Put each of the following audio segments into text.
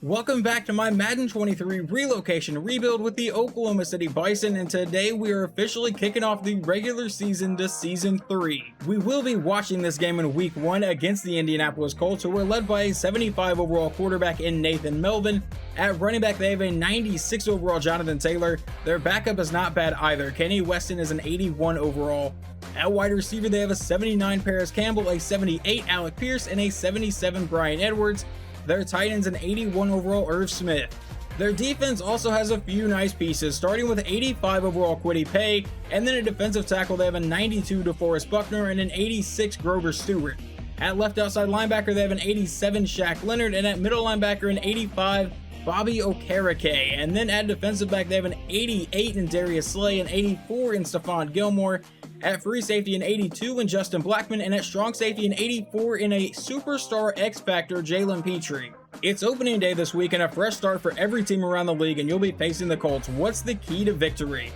Welcome back to my Madden 23 relocation rebuild with the Oklahoma City Bison, and today we are officially kicking off the regular season to Season 3. We will be watching this game in Week 1 against the Indianapolis Colts, who are led by a 75 overall quarterback in Nathan Melvin. At running back, they have a 96 overall Jonathan Taylor. Their backup is not bad either. Kenny Weston is an 81 overall. At wide receiver, they have a 79 Paris Campbell, a 78 Alec Pierce, and a 77 Brian Edwards. Their tight end's an 81 overall Irv Smith. Their defense also has a few nice pieces, starting with 85 overall Kwity Paye, and then a defensive tackle they have a 92 DeForest Buckner and an 86 Grover Stewart. At left outside linebacker they have an 87 Shaq Leonard, and at middle linebacker an 85 Bobby Okereke. And then at defensive back they have an 88 in Darius Slay, an 84 in Stephon Gilmore. At free safety an 82 in Justin Blackman, and at strong safety an 84 in a superstar X-Factor Jalen Petrie. It's opening day this week and a fresh start for every team around the league, and you'll be facing the Colts. What's the key to victory?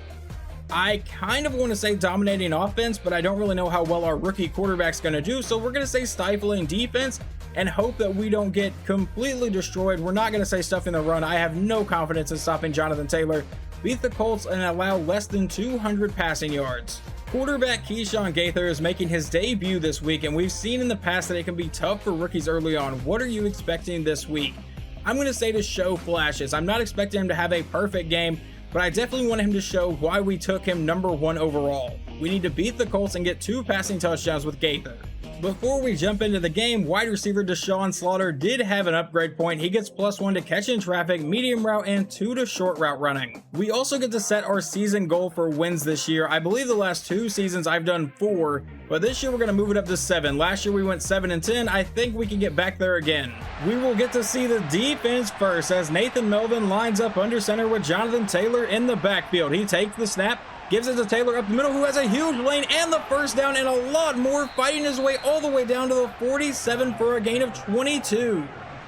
I kind of want to say dominating offense, but I don't really know how well our rookie quarterback's going to do, so we're going to say stifling defense and hope that we don't get completely destroyed. We're not going to say stuffing the run. I have no confidence in stopping Jonathan Taylor. Beat the Colts and allow less than 200 passing yards. Quarterback Keyshawn Gaither is making his debut this week, and we've seen in the past that it can be tough for rookies early on. What are you expecting this week? I'm going to say to show flashes. I'm not expecting him to have a perfect game, but I definitely want him to show why we took him number 1 overall. We need to beat the Colts and get 2 passing touchdowns with Gaither. Before we jump into the game, wide receiver Deshaun Slaughter did have an upgrade point. He gets +1 to catch in traffic, medium route, and 2 to short route running. We also get to set our season goal for wins this year. I believe the last 2 seasons I've done 4, but this year we're going to move it up to 7. Last year we went 7-10. I think we can get back there again. We will get to see the defense first as Nathan Melvin lines up under center with Jonathan Taylor in the backfield. He takes the snap, gives it to Taylor up the middle, who has a huge lane and the first down and a lot more, fighting his way all the way down to the 47 for a gain of 22.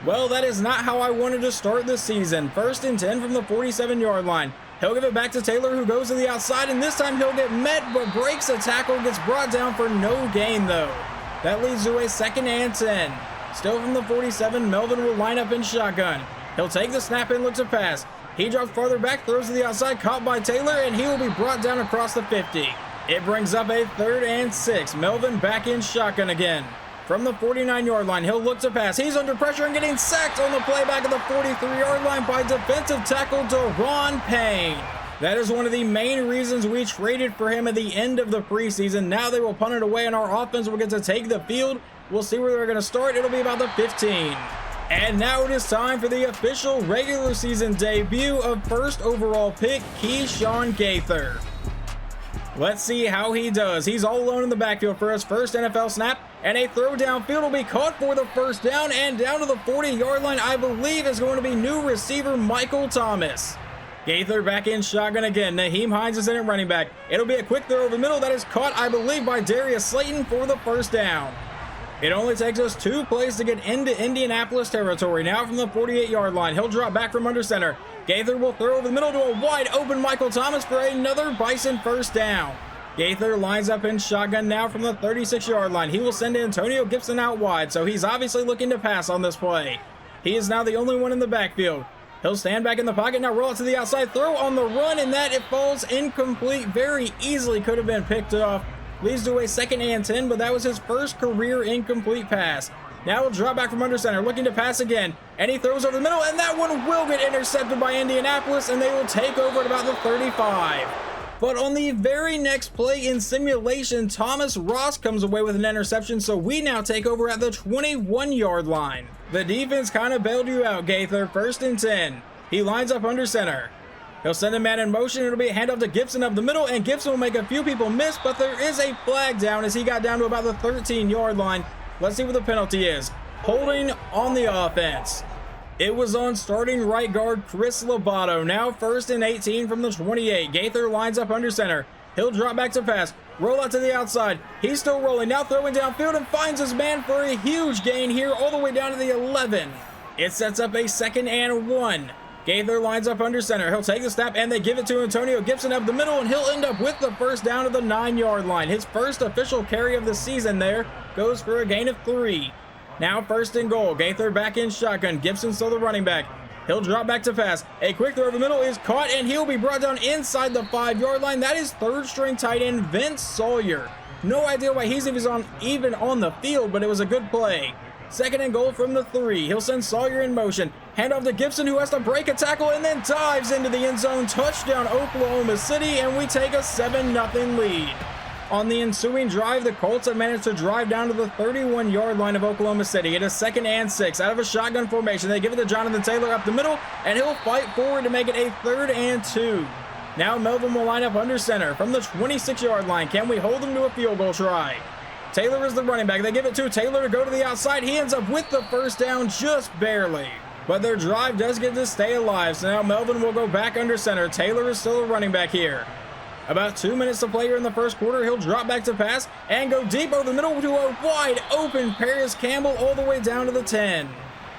Well, that is not how I wanted to start the season. 1st and 10 from the 47-yard line. He'll give it back to Taylor, who goes to the outside, and this time he'll get met but breaks a tackle, gets brought down for no gain though. That leads to a 2nd and 10. Still from the 47, Melvin will line up in shotgun. He'll take the snap and look to pass. He drops farther back, throws to the outside, caught by Taylor, and he will be brought down across the 50. It brings up a 3rd and 6. Melvin back in shotgun again. From the 49-yard line, he'll look to pass. He's under pressure and getting sacked on the playback of the 43-yard line by defensive tackle Deron Payne. That is one of the main reasons we traded for him at the end of the preseason. Now they will punt it away, and our offense will get to take the field. We'll see where they're going to start. It'll be about the 15. And now it is time for the official regular season debut of 1st overall pick, Keyshawn Gaither. Let's see how he does. He's all alone in the backfield for his first NFL snap, and a throw downfield will be caught for the 1st down, and down to the 40-yard line, I believe, is going to be new receiver Michael Thomas. Gaither back in shotgun again. Naheem Hines is in at running back. It'll be a quick throw over the middle that is caught, I believe, by Darius Slayton for the 1st down. It only takes us 2 plays to get into Indianapolis territory. Now from the 48-yard line, he'll drop back from under center. Gaither will throw over the middle to a wide open Michael Thomas for another Bison 1st down. Gaither lines up in shotgun now from the 36-yard line. He will send Antonio Gibson out wide, so he's obviously looking to pass on this play. He is now the only one in the backfield. He'll stand back in the pocket, now roll it to the outside, throw on the run, and that it falls incomplete. Very easily could have been picked off. Leads to a 2nd and 10, but that was his first career incomplete pass. Now he'll drop back from under center, looking to pass again, and he throws over the middle, and that one will get intercepted by Indianapolis, and they will take over at about the 35. But on the very next play in simulation, Thomas Ross comes away with an interception, so we now take over at the 21-yard line. The defense kind of bailed you out, Gaither. 1st and 10. He lines up under center. He'll send a man in motion. It'll be a handoff to Gibson up the middle, and Gibson will make a few people miss, but there is a flag down as he got down to about the 13-yard line. Let's see what the penalty is. Holding on the offense. It was on starting right guard Chris Lobato. Now 1st and 18 from the 28. Gaither lines up under center. He'll drop back to pass. Roll out to the outside. He's still rolling. Now throwing downfield and finds his man for a huge gain here all the way down to the 11. It sets up a 2nd and 1. Gaither lines up under center. He'll take the snap, and they give it to Antonio Gibson up the middle, and he'll end up with the 1st down to the 9-yard line. His first official carry of the season there goes for a gain of 3. Now 1st and goal. Gaither back in shotgun. Gibson still the running back. He'll drop back to pass. A quick throw over the middle is caught, and he'll be brought down inside the 5-yard line. That is third-string tight end Vince Sawyer. No idea why he's even on the field, but it was a good play. Second and goal from the 3. He'll send Sawyer in motion. Hand off to Gibson, who has to break a tackle and then dives into the end zone. Touchdown, Oklahoma City, and we take a 7-0 lead. On the ensuing drive, the Colts have managed to drive down to the 31-yard line of Oklahoma City. It is 2nd and 6. Out of a shotgun formation, they give it to Jonathan Taylor up the middle, and he'll fight forward to make it a 3rd and 2. Now Melvin will line up under center from the 26-yard line. Can we hold him to a field goal try? Taylor is the running back. They give it to Taylor to go to the outside. He ends up with the first down just barely. But their drive does get to stay alive, so now Melvin will go back under center. Taylor is still a running back here. About 2 minutes to play here in the first quarter. He'll drop back to pass and go deep over the middle to a wide open Paris Campbell all the way down to the 10.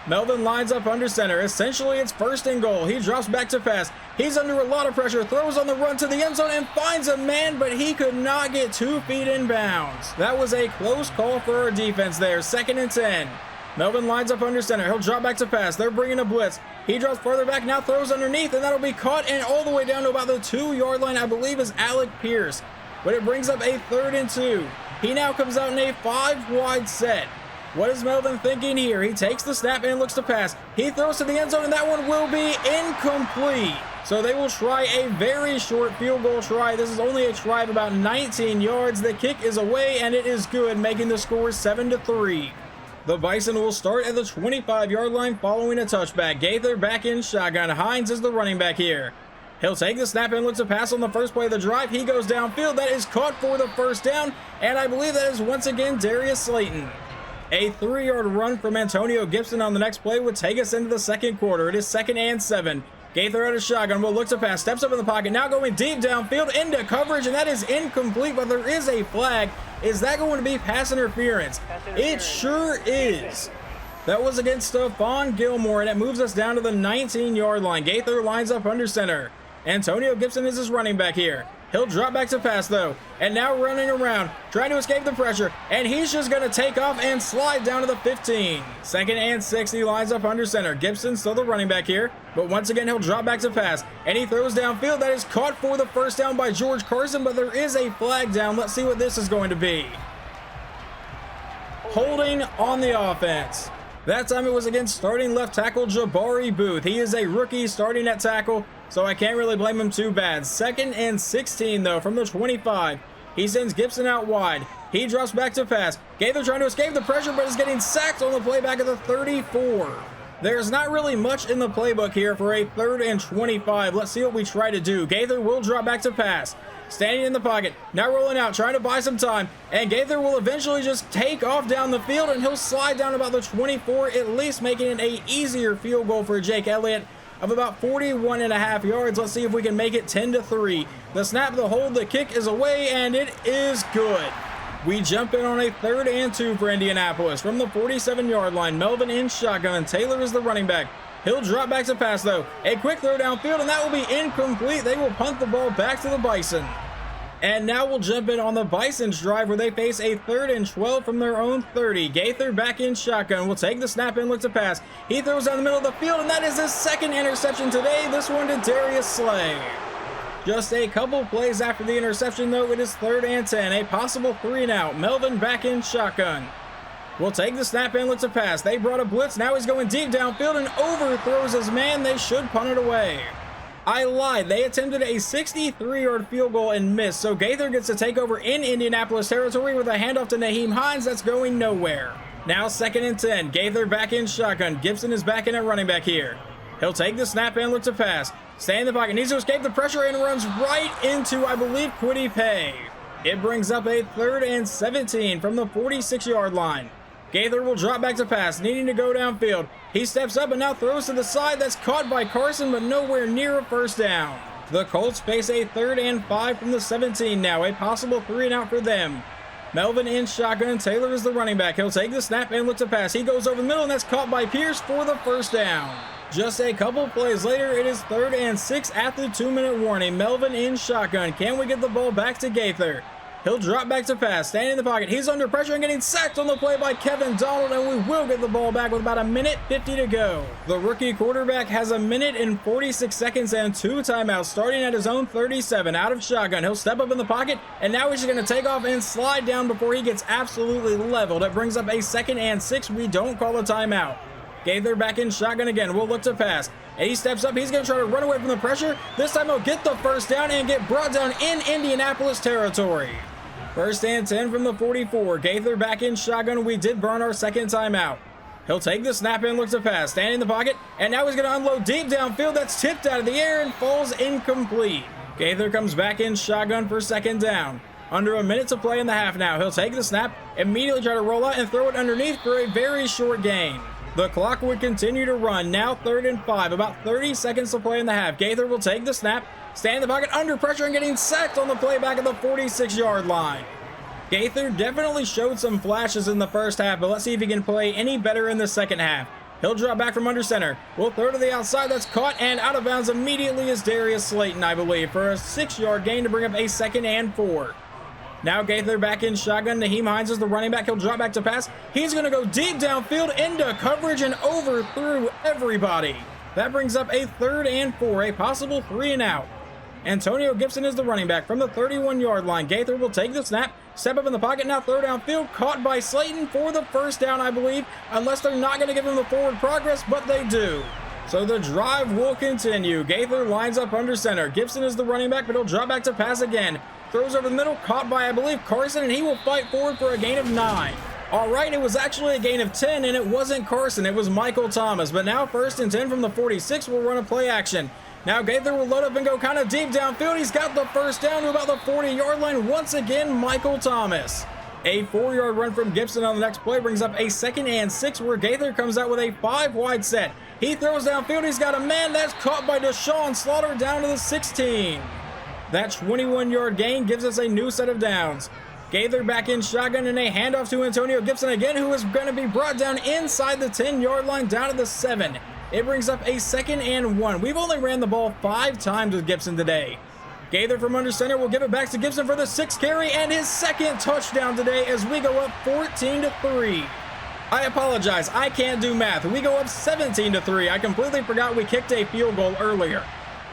Melvin lines up under center. Essentially, it's 1st and goal. He drops back to pass. He's under a lot of pressure, throws on the run to the end zone and finds a man, but he could not get 2 feet in bounds. That was a close call for our defense there. 2nd and 10. Melvin lines up under center. He'll drop back to pass. They're bringing a blitz. He drops further back, now throws underneath, and that'll be caught and all the way down to about the 2-yard line, I believe, is Alec Pierce. But it brings up a 3rd and 2. He now comes out in a 5-wide set. What is Melvin thinking here? He takes the snap and looks to pass. He throws to the end zone, and that one will be incomplete. So they will try a very short field goal try. This is only a try of about 19 yards. The kick is away, and it is good, making the score 7-3. The Bison will start at the 25-yard line following a touchback. Gaither back in shotgun. Hines is the running back here. He'll take the snap and look to pass on the first play of the drive. He goes downfield. That is caught for the first down, and I believe that is once again Darius Slayton. A 3-yard run from Antonio Gibson on the next play would take us into the second quarter. It is 2nd and 7. Gaither out of shotgun will look to pass, steps up in the pocket, now going deep downfield into coverage, and that is incomplete, but there is a flag. Is that going to be pass interference? It sure is. That was against Stephon Gilmore, and it moves us down to the 19-yard line. Gaither lines up under center. Antonio Gibson is his running back here. He'll drop back to pass, though, and now running around, trying to escape the pressure, and he's just going to take off and slide down to the 15. 2nd and 6, he lines up under center. Gibson still the running back here, but once again, he'll drop back to pass, and he throws downfield. That is caught for the first down by George Carson, but there is a flag down. Let's see what this is going to be. Holding on the offense. That time it was against starting left tackle Jabari Booth. He is a rookie starting at tackle, so I can't really blame him too bad. 2nd and 16, though, from the 25. He sends Gibson out wide. He drops back to pass. Gaither trying to escape the pressure, but is getting sacked on the playback of the 34. There's not really much in the playbook here for a 3rd and 25. Let's see what we try to do. Gaither will drop back to pass. Standing in the pocket, now rolling out, trying to buy some time, and Gaither will eventually just take off down the field, and he'll slide down about the 24, at least making it an easier field goal for Jake Elliott of about 41.5 yards. Let's see if we can make it 10-3. The snap, the hold, the kick is away, and it is good. We jump in on a 3rd and 2 for Indianapolis. From the 47-yard line, Melvin in shotgun. Taylor is the running back. He'll drop back to pass, though. A quick throw downfield, and that will be incomplete. They will punt the ball back to the Bison. And now we'll jump in on the Bison's drive where they face a 3rd and 12 from their own 30. Gaither back in shotgun. Will take the snap and look to pass. He throws down the middle of the field, and that is his 2nd interception today. This one to Darius Slay. Just a couple plays after the interception, though, it is 3rd and 10. A possible 3-and-out. Melvin back in shotgun. Will take the snap and look to pass. They brought a blitz. Now he's going deep downfield and overthrows his man. They should punt it away. I lied. They attempted a 63-yard field goal and missed. So Gaither gets to take over in Indianapolis territory with a handoff to Naheem Hines. That's going nowhere. Now 2nd and 10. Gaither back in shotgun. Gibson is back in at running back here. He'll take the snap and look to pass. Stay in the pocket. Needs to escape the pressure and runs right into, I believe, Kwity Paye. It brings up a 3rd and 17 from the 46-yard line. Gaither will drop back to pass, needing to go downfield. He steps up and now throws to the side. That's caught by Carson, but nowhere near a first down. The Colts face a 3rd and 5 from the 17 now, a possible 3-and-out for them. Melvin in shotgun. Taylor is the running back. He'll take the snap and look to pass. He goes over the middle, and that's caught by Pierce for the first down. Just a couple plays later, it is 3rd and 6 at the 2-minute warning. Melvin in shotgun. Can we get the ball back to Gaither? He'll drop back to pass, standing in the pocket. He's under pressure and getting sacked on the play by Kevin Donald, and we will get the ball back with about 1:50 to go. The rookie quarterback has 1:46 and 2 timeouts, starting at his own 37, out of shotgun. He'll step up in the pocket, and now he's going to take off and slide down before he gets absolutely leveled. It brings up a 2nd and 6. We don't call a timeout. Gaither back in shotgun again. We'll look to pass. And he steps up. He's going to try to run away from the pressure. This time he'll get the first down and get brought down in Indianapolis territory. 1st and 10 from the 44. Gaither back in shotgun. We did burn our 2nd timeout. He'll take the snap and look to pass. Standing in the pocket. And now he's going to unload deep downfield. That's tipped out of the air and falls incomplete. Gaither comes back in shotgun for 2nd down. Under a minute to play in the half now. He'll take the snap, immediately try to roll out and throw it underneath for a very short gain. The clock would continue to run. Now 3rd and 5. About 30 seconds to play in the half. Gaither will take the snap, stand in the pocket, under pressure, and getting sacked on the play back at the 46-yard line. Gaither definitely showed some flashes in the first half, but let's see if he can play any better in the second half. He'll drop back from under center. We'll throw to the outside. That's caught and out of bounds immediately is Darius Slayton, I believe, for a 6-yard gain to bring up a 2nd and 4. Now Gaither back in shotgun. Naheem Hines is the running back. He'll drop back to pass. He's going to go deep downfield into coverage and overthrew everybody. That brings up a 3rd and 4, a possible 3 and out. Antonio Gibson is the running back from the 31-yard line. Gaither will take the snap, step up in the pocket, now throw downfield, caught by Slayton for the first down, I believe, unless they're not going to give him the forward progress, but they do. So the drive will continue. Gaither lines up under center. Gibson is the running back, but he'll drop back to pass again. Throws over the middle, caught by, I believe, Carson, and he will fight forward for a gain of 9. All right, it was actually a gain of 10, and it wasn't Carson, it was Michael Thomas. But now 1st and 10 from the 46, we'll run a play action. Now Gaither will load up and go kind of deep downfield. He's got the first down to about the 40-yard line. Once again, Michael Thomas. A 4-yard run from Gibson on the next play brings up a 2nd and 6, where Gaither comes out with a 5-wide set. He throws downfield. He's got a man. That's caught by Deshaun Slaughter down to the 16. That 21-yard gain gives us a new set of downs. Gaither back in shotgun and a handoff to Antonio Gibson again, who is going to be brought down inside the 10-yard line down to the 7. It brings up a 2nd and 1. We've only ran the ball 5 times with Gibson today. Gaither from under center will give it back to Gibson for the 6th carry and his 2nd touchdown today as we go up 14-3. I apologize, I can't do math. We go up 17-3. I completely forgot we kicked a field goal earlier.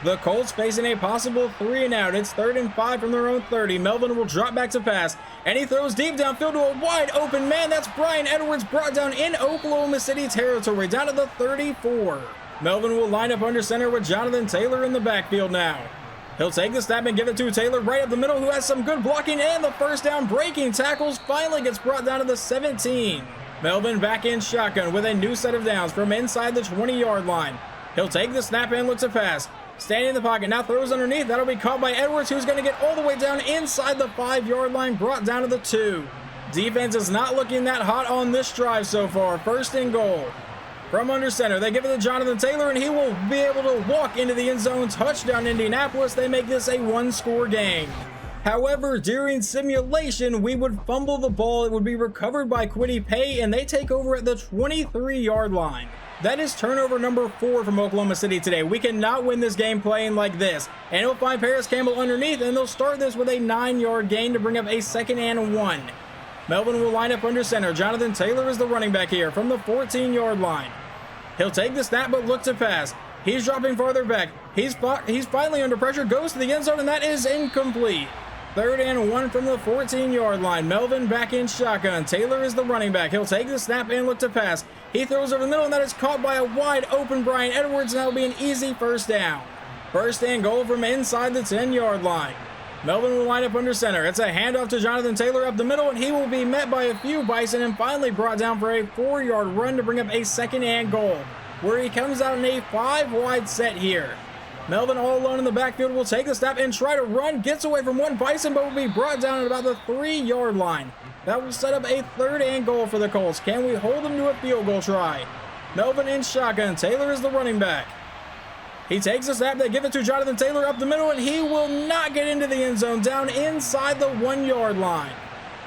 The Colts facing a possible 3 and out. It's 3rd and 5 from their own 30. Melvin will drop back to pass, and he throws deep downfield to a wide open man. That's Brian Edwards, brought down in Oklahoma City territory, down to the 34. Melvin will line up under center with Jonathan Taylor in the backfield now. He'll take the snap and give it to Taylor right up the middle, who has some good blocking, and the first down breaking tackles finally gets brought down to the 17. Melvin back in shotgun with a new set of downs from inside the 20-yard line. He'll take the snap and look to pass. Standing in the pocket, now throws underneath. That'll be caught by Edwards, who's going to get all the way down inside the 5-yard line, brought down to the 2. Defense is not looking that hot on this drive so far. 1st and goal. From under center, they give it to Jonathan Taylor, and he will be able to walk into the end zone. Touchdown, Indianapolis. They make this a 1-score game. However, during simulation, we would fumble the ball. It would be recovered by Kwity Paye, and they take over at the 23-yard line. That is turnover number 4 from Oklahoma City today. We cannot win this game playing like this. And he'll find Paris Campbell underneath, and they'll start this with a 9-yard gain to bring up a 2nd and 1. Melvin will line up under center. Jonathan Taylor is the running back here from the 14-yard line. He'll take the snap, but look to pass. He's dropping farther back. He's finally under pressure, goes to the end zone, and that is incomplete. 3rd and 1 from the 14-yard line. Melvin back in shotgun. Taylor is the running back. He'll take the snap and look to pass. He throws over the middle, and that is caught by a wide open Brian Edwards, and that'll be an easy first down. 1st and goal from inside the 10-yard line. Melvin will line up under center. It's a handoff to Jonathan Taylor up the middle, and he will be met by a few Bison and finally brought down for a 4-yard run to bring up a 2nd and goal, where he comes out in a 5-wide set here. Melvin all alone in the backfield will take the snap and try to run. Gets away from one Bison, but will be brought down at about the 3-yard line. That will set up a 3rd and goal for the Colts. Can we hold them to a field goal try? Melvin in shotgun. Taylor is the running back. He takes the snap. They give it to Jonathan Taylor up the middle, and he will not get into the end zone, down inside the 1-yard line.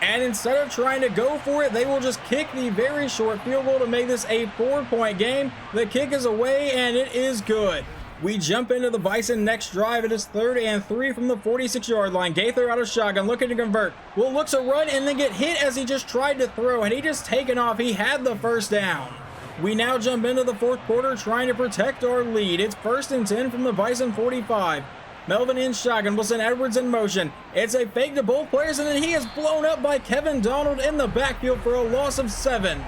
And instead of trying to go for it, they will just kick the very short field goal to make this a 4-point game. The kick is away, and it is good. We jump into the Bison next drive. It is 3rd and 3 from the 46-yard line. Gaither out of shotgun, looking to convert. Will looks to run and then get hit as he just tried to throw, and he just taken off. He had the first down. We now jump into the 4th quarter trying to protect our lead. It's 1st and 10 from the Bison 45. Melvin in shotgun will send Edwards in motion. It's a fake to both players, and then he is blown up by Kevin Donald in the backfield for a loss of 7.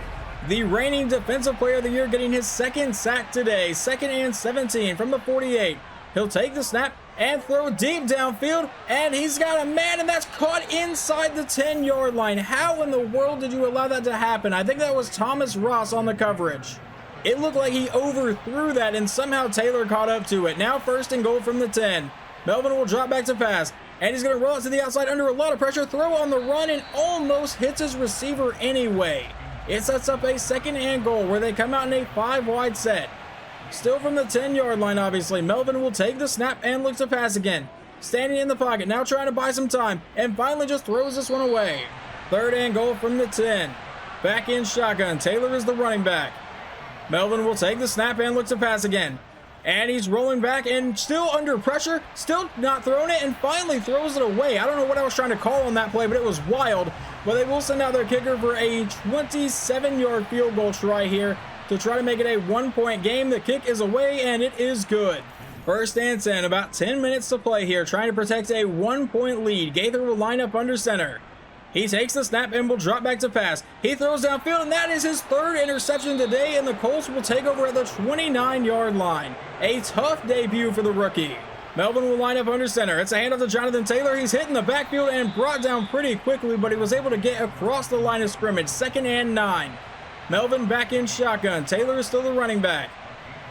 The reigning defensive player of the year getting his 2nd sack today. 2nd and 17 from the 48. He'll take the snap and throw deep downfield, and he's got a man, and that's caught inside the 10-yard line. How in the world did you allow that to happen? I think that was Thomas Ross on the coverage. It looked like he overthrew that, and somehow Taylor caught up to it. Now 1st and goal from the 10. Melvin will drop back to pass, and he's going to roll it to the outside under a lot of pressure. Throw on the run and almost hits his receiver anyway. It sets up a 2nd and goal where they come out in a 5-wide set. Still from the 10-yard line, obviously. Melvin will take the snap and look to pass again. Standing in the pocket, now trying to buy some time, and finally just throws this one away. 3rd and goal from the 10. Back in shotgun. Taylor is the running back. Melvin will take the snap and look to pass again. And he's rolling back and still under pressure, still not throwing it, and finally throws it away. I don't know what I was trying to call on that play, but it was wild. But they will send out their kicker for a 27-yard field goal try here to try to make it a 1-point game. The kick is away, and it is good. 1st and 10, about 10 minutes to play here, trying to protect a 1-point lead. Gaither will line up under center. He takes the snap and will drop back to pass. He throws downfield, and that is his 3rd interception today, and the Colts will take over at the 29-yard line. A tough debut for the rookie. Melvin will line up under center. It's a handoff to Jonathan Taylor. He's hit in the backfield and brought down pretty quickly, but he was able to get across the line of scrimmage. 2nd and 9. Melvin back in shotgun. Taylor is still the running back.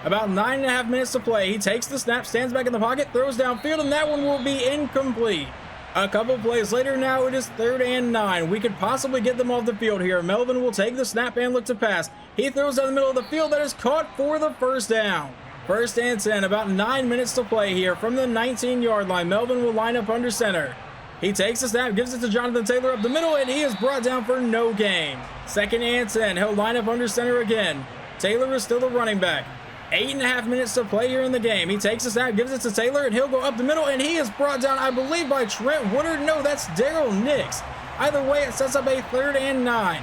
About 9.5 minutes to play. He takes the snap, stands back in the pocket, throws downfield, and that one will be incomplete. A couple plays later now, it is 3rd and 9. We could possibly get them off the field here. Melvin will take the snap and look to pass. He throws down the middle of the field. That is caught for the 1st down. 1st and 10, about 9 minutes to play here from the 19-yard line. Melvin will line up under center. He takes the snap, gives it to Jonathan Taylor up the middle, and he is brought down for no gain. 2nd and 10, he'll line up under center again. Taylor is still the running back. 8.5 minutes to play here in the game. He takes the snap, gives it to Taylor, and he'll go up the middle, and he is brought down, I believe, by Trent Woodard. No, that's Daryl Nix. Either way, it sets up a 3rd and 9.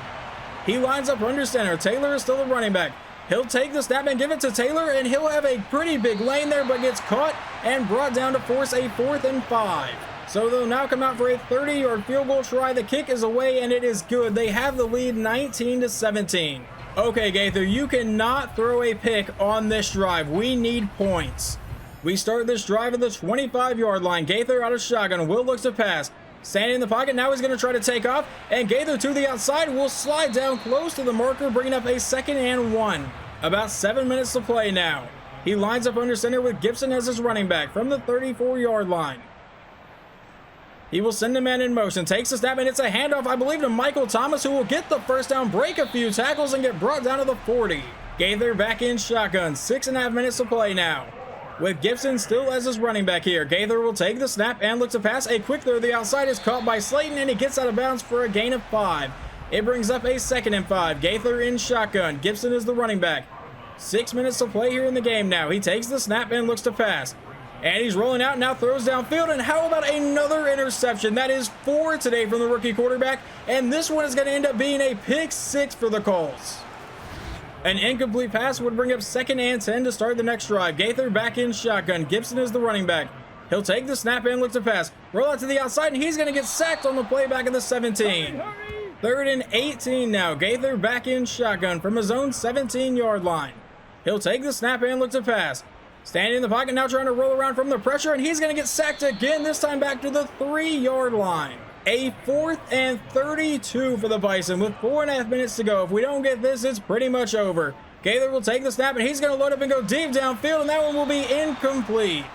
He lines up under center. Taylor is still the running back. He'll take the snap and give it to Taylor, and he'll have a pretty big lane there, but gets caught and brought down to force a 4th and 5. So they'll now come out for a 30-yard field goal try. The kick is away, and it is good. They have the lead 19-17. Okay, Gaither, you cannot throw a pick on this drive. We need points. We start this drive at the 25-yard line. Gaither out of shotgun. Will looks to pass. Standing in the pocket, now he's going to try to take off, and Gaither to the outside will slide down close to the marker, bringing up a 2nd and 1. About 7 minutes to play now. He lines up under center with Gibson as his running back from the 34-yard line. He will send a man in motion, takes the snap, and it's a handoff, I believe, to Michael Thomas, who will get the 1st down, break a few tackles, and get brought down to the 40. Gaither back in shotgun, 6.5 minutes to play now. With Gibson still as his running back here, Gaither will take the snap and look to pass. A quick throw to the outside is caught by Slayton, and he gets out of bounds for a gain of 5. It brings up a 2nd and 5. Gaither in shotgun. Gibson is the running back. 6 minutes to play here in the game now. He takes the snap and looks to pass. And he's rolling out, now throws downfield, and how about another interception? That is 4 today from the rookie quarterback, and this one is going to end up being a pick 6 for the Colts. An incomplete pass would bring up 2nd and 10 to start the next drive. Gaither back in shotgun. Gibson is the running back. He'll take the snap and look to pass. Roll out to the outside, and he's going to get sacked on the play back at the 17. 3rd and 18 now. Gaither back in shotgun from his own 17-yard line. He'll take the snap and look to pass. Standing in the pocket now, trying to roll around from the pressure, and he's going to get sacked again, this time back to the 3-yard line. A 4th and 32 for the Bison with 4.5 minutes to go. If we don't get this, it's pretty much over. Gaither will take the snap, and he's going to load up and go deep downfield, and that one will be incomplete.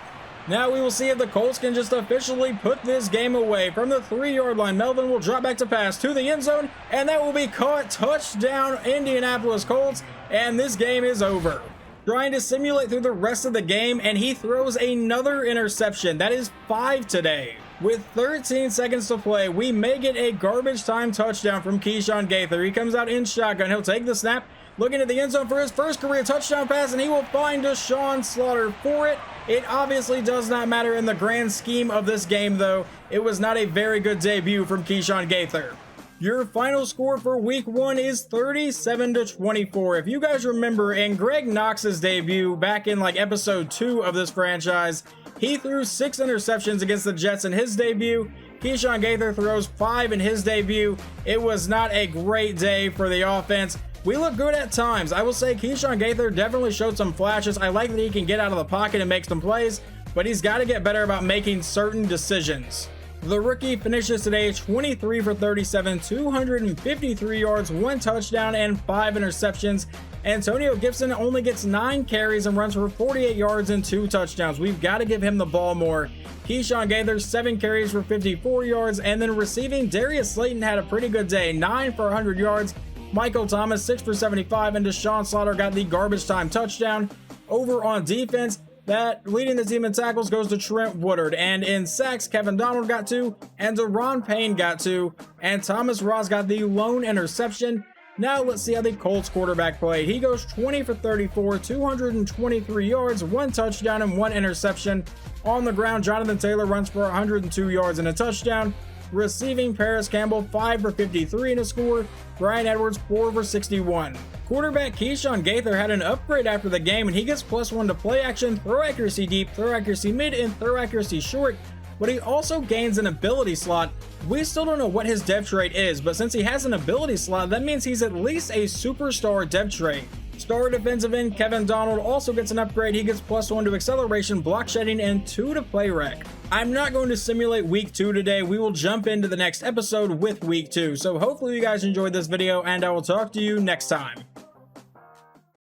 Now we will see if the Colts can just officially put this game away. From the 3-yard line, Melvin will drop back to pass to the end zone, and that will be caught. Touchdown, Indianapolis Colts, and this game is over. Trying to simulate through the rest of the game, and he throws another interception. That is 5 today. With 13 seconds to play, we may get a garbage time touchdown from Keyshawn Gaither. He comes out in shotgun. He'll take the snap, looking at the end zone for his first career touchdown pass, and he will find Deshaun Slaughter for it. It obviously does not matter in the grand scheme of this game, though. It was not a very good debut from Keyshawn Gaither. Your final score for week 1 is 37-24. If you guys remember, in Greg Knox's debut back in like episode 2 of this franchise, he threw 6 interceptions against the Jets in his debut. Keyshawn Gaither throws 5 in his debut. It was not a great day for the offense. We look good at times. I will say Keyshawn Gaither definitely showed some flashes. I like that he can get out of the pocket and make some plays, but he's got to get better about making certain decisions. The rookie finishes today 23 for 37, 253 yards, 1 touchdown, and 5 interceptions. Antonio Gibson only gets 9 carries and runs for 48 yards and 2 touchdowns. We've got to give him the ball more. Keyshawn Gaither, 7 carries for 54 yards, and then receiving, Darius Slayton had a pretty good day, 9 for 100 yards. Michael Thomas, 6 for 75, and Deshaun Slaughter got the garbage time touchdown. Over on defense, that leading the team in tackles goes to Trent Woodard, and in sacks, Kevin Donald got 2, and Deron Payne got 2, and Thomas Ross got the lone interception. Now let's see how the Colts quarterback played. He goes 20 for 34, 223 yards, 1 touchdown, and 1 interception. On the ground, Jonathan Taylor runs for 102 yards and a touchdown. Receiving, Paris Campbell 5 for 53 and a score. Brian Edwards 4 for 61. Quarterback Keyshawn Gaither had an upgrade after the game, and he gets +1 to play action, throw accuracy deep, throw accuracy mid, and throw accuracy short. But he also gains an ability slot. We still don't know what his dev trait is, but since he has an ability slot, that means he's at least a superstar dev trait. Star defensive end Kevin Donald also gets an upgrade. He gets +1 to acceleration, block shedding, and 2 to play rec. I'm not going to simulate week 2 today. We will jump into the next episode with week 2. So hopefully you guys enjoyed this video, and I will talk to you next time.